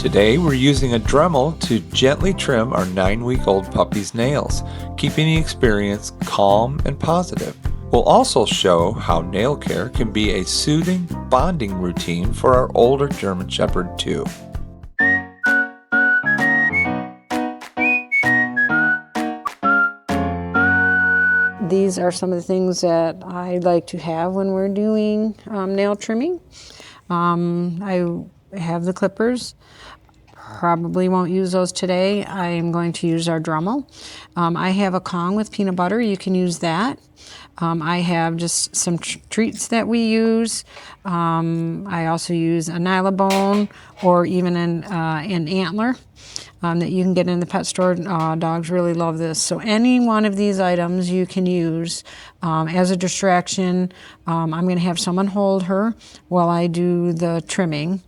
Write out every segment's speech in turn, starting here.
Today we're using a Dremel to gently trim our 9-week-old puppy's nails, keeping the experience calm and positive. We'll also show how nail care can be a soothing, bonding routine for our older German Shepherd too. These are some of the things that I like to have when we're doing nail trimming. I have the clippers. Probably won't use those today. I am going to use our Dremel. I have a Kong with peanut butter. You can use that. I have just some treats that we use. I also use a nylabone or even an antler that you can get in the pet store. Dogs really love this. So any one of these items you can use as a distraction. I'm going to have someone hold her while I do the trimming.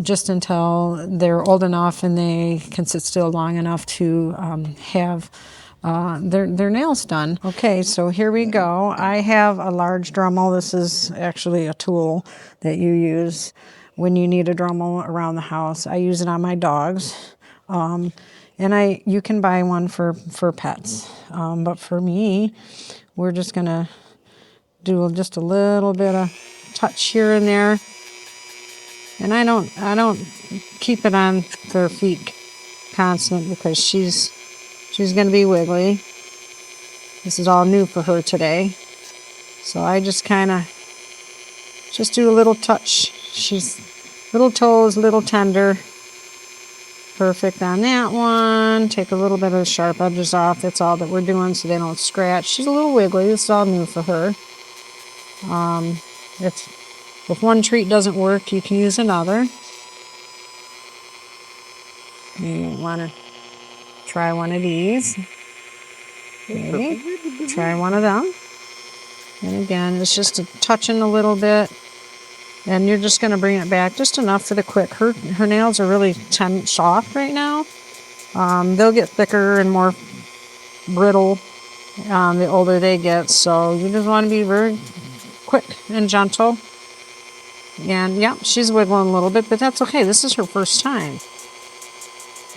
Just until they're old enough and they can sit still long enough to have their nails done. Okay, so here we go. I have a large Dremel. This is actually a tool that you use when you need a Dremel around the house. I use it on my dogs. And you can buy one for pets. But for me, we're just gonna do just a little bit of touch here and there. And I don't keep it on their feet constant because she's going to be wiggly. This is all new for her today. So I just kind of just do a little touch. She's little toes, little tender. Perfect on that one. Take a little bit of the sharp edges off. That's all that we're doing so they don't scratch. She's a little wiggly. This is all new for her. If one treat doesn't work, you can use another. You want to try one of these. Okay. Try one of them. And again, it's just touching a little bit. And you're just going to bring it back just enough for the quick. Her nails are really soft right now. They'll get thicker and more brittle the older they get. So you just want to be very quick and gentle. And yeah, she's wiggling a little bit, but that's okay. This is her first time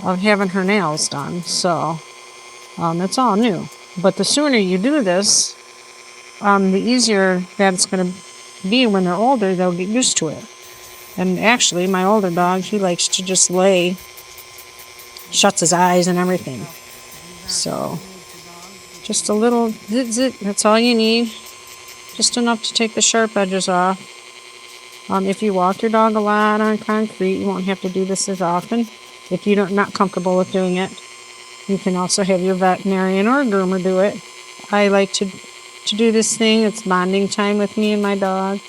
of having her nails done. So it's all new. But the sooner you do this, the easier that it's going to be when they're older. They'll get used to it. And actually, my older dog, he likes to just lay, shuts his eyes and everything. So just a little zit, that's all you need. Just enough to take the sharp edges off. If you walk your dog a lot on concrete, you won't have to do this as often. If you're not comfortable with doing it, you can also have your veterinarian or groomer do it. I like to do this thing. It's bonding time with me and my dog.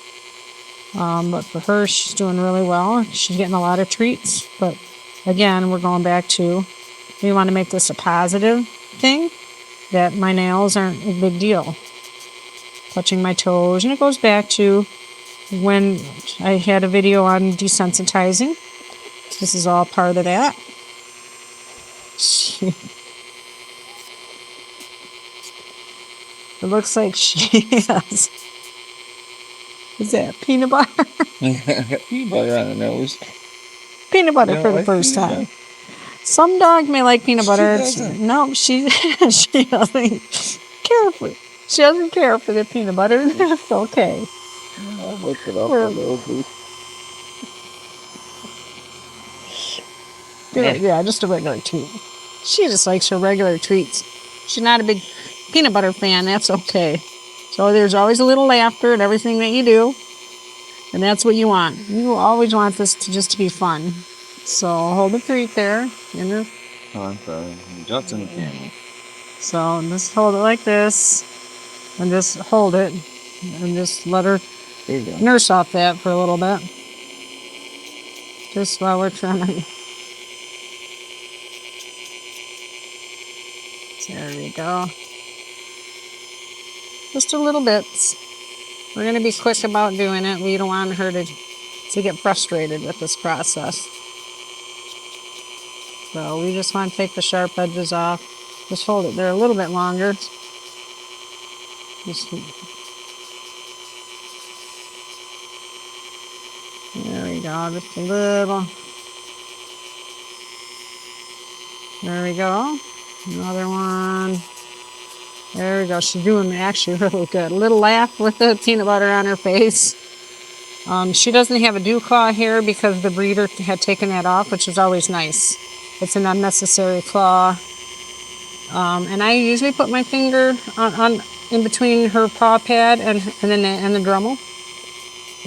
But for her, she's doing really well. She's getting a lot of treats. But again, we're going back to, we want to make this a positive thing, that my nails aren't a big deal. Touching my toes. And it goes back to when I had a video on desensitizing. This is all part of that. It looks like she has. Is that peanut butter? Peanut butter on the nose. Peanut butter for the first time. Some dog may like peanut butter. No, she doesn't care for it. She doesn't care for the peanut butter. It's okay. I'll look it up a little bit. Yeah, just a regular treat. She just likes her regular treats. She's not a big peanut butter fan. That's okay. So there's always a little laughter in everything that you do. And that's what you want. You always want this to just to be fun. So hold the treat there. Oh, I'm sorry. Just in the camera. So just hold it like this. And just hold it. And just let her nurse off that for a little bit. Just while we're trying to. There we go. Just a little bit. We're going to be quick about doing it. We don't want her to get frustrated with this process. So we just want to take the sharp edges off. Just hold it there a little bit longer. There we go, just a little. There we go. Another one. There we go. She's doing actually really good. A little laugh with the peanut butter on her face. She doesn't have a dew claw here because the breeder had taken that off, which is always nice. It's an unnecessary claw. And I usually put my finger on in between her paw pad and the Dremel.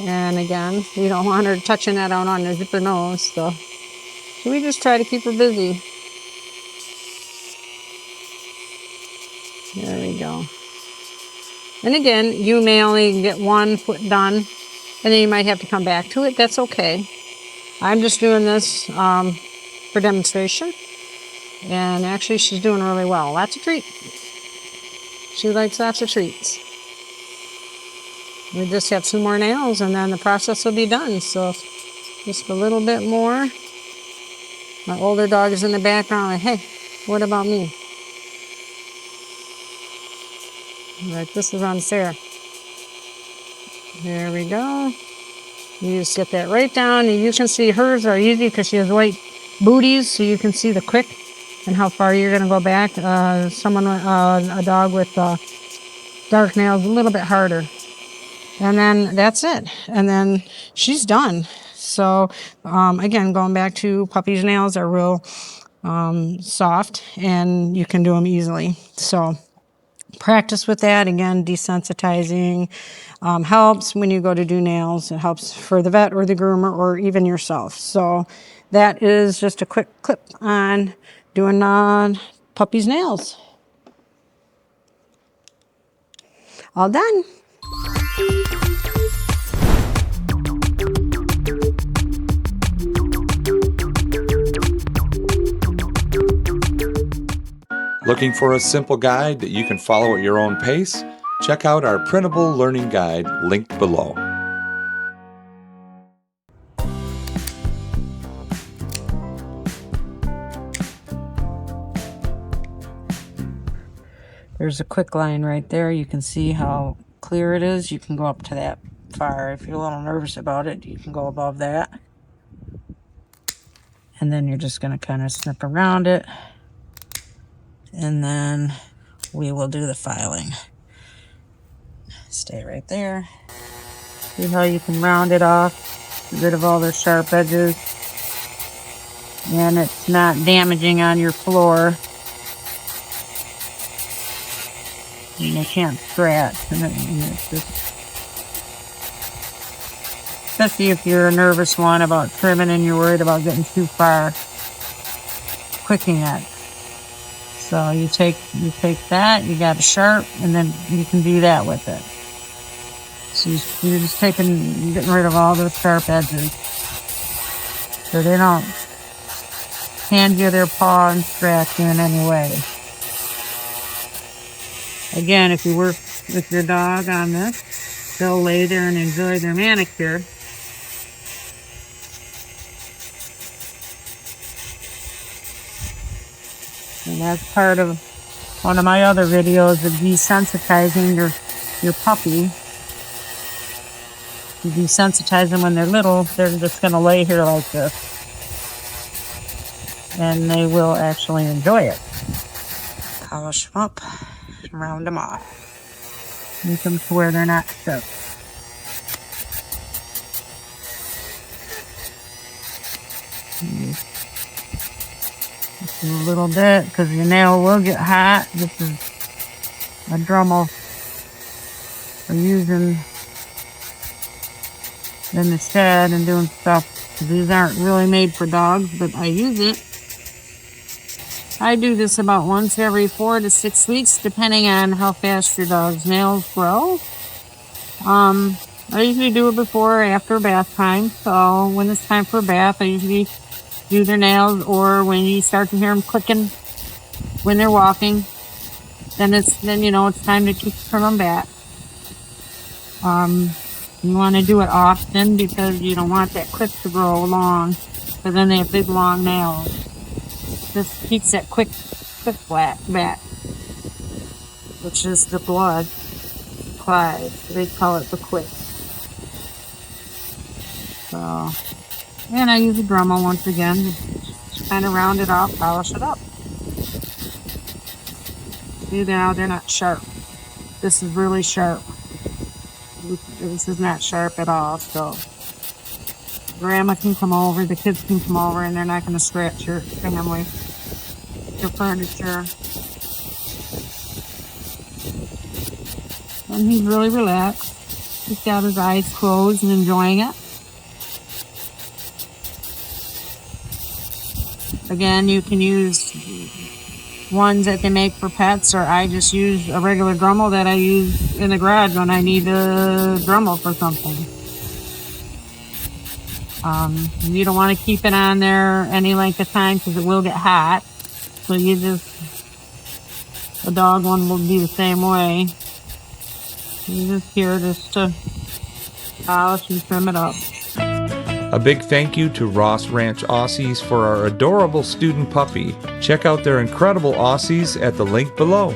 And again, you don't want her touching that out on the zipper nose. So we just try to keep her busy. There we go. And again, you may only get one foot done, and then you might have to come back to it. That's okay. I'm just doing this for demonstration. And actually, she's doing really well. Lots of treats. She likes lots of treats. We just have 2 more nails, and then the process will be done. So just a little bit more. My older dog is in the background like, hey, what about me? Like, this is on Sarah. There we go. You just get that right down, and you can see hers are easy because she has white booties, so you can see the quick and how far you're going to go back. A dog with dark nails, a little bit harder. And then that's it. And then she's done. So again, going back to puppies' nails are real soft, and you can do them easily. So practice with that. Again, desensitizing helps when you go to do nails. It helps for the vet or the groomer or even yourself. So that is just a quick clip on doing puppies' nails. All done. Looking for a simple guide that you can follow at your own pace? Check out our printable learning guide linked below. There's a quick line right there. You can see how clear it is. You can go up to that far. If you're a little nervous about it, you can go above that. And then you're just going to kind of snip around it. And then we will do the filing. Stay right there. See how you can round it off, get rid of all the sharp edges. And it's not damaging on your floor. And they can't scratch. Especially if you're a nervous one about trimming and you're worried about getting too far quicking it. So you take that, you got a sharp, and then you can do that with it. So you're just getting rid of all those sharp edges, so they don't hand you their paw and scratch you in any way. Again, if you work with your dog on this, they'll lay there and enjoy their manicure. And that's part of one of my other videos of desensitizing your puppy. You desensitize them when they're little, they're just going to lay here like this. And they will actually enjoy it. Polish them up, round them off. Make them to where they're not stuck. Just a little bit, because your nail will get hot. This is a Dremel for using in the shed and doing stuff. These aren't really made for dogs, but I use it. I do this about once every 4 to 6 weeks, depending on how fast your dog's nails grow. I usually do it before or after bath time. So when it's time for a bath, I usually do their nails, or when you start to hear them clicking when they're walking, then you know it's time to trim them back. You want to do it often because you don't want that clip to grow long, because then they have big long nails. This keeps that quick back, which is the blood supply. They call it the quick. So, and I use a Dremel once again, just kind of round it off, polish it up. See now, they're not sharp. This is really sharp. This is not sharp at all, so Grandma can come over, the kids can come over, and they're not going to scratch your family, your furniture. And he's really relaxed. He's got his eyes closed and enjoying it. Again, you can use ones that they make for pets, or I just use a regular Dremel that I use in the garage when I need a Dremel for something. You don't want to keep it on there any length of time because it will get hot. So you just, the dog one will be the same way. You're just here just to polish and trim it up. A big thank you to Ross Ranch Aussies for our adorable student puppy. Check out their incredible Aussies at the link below.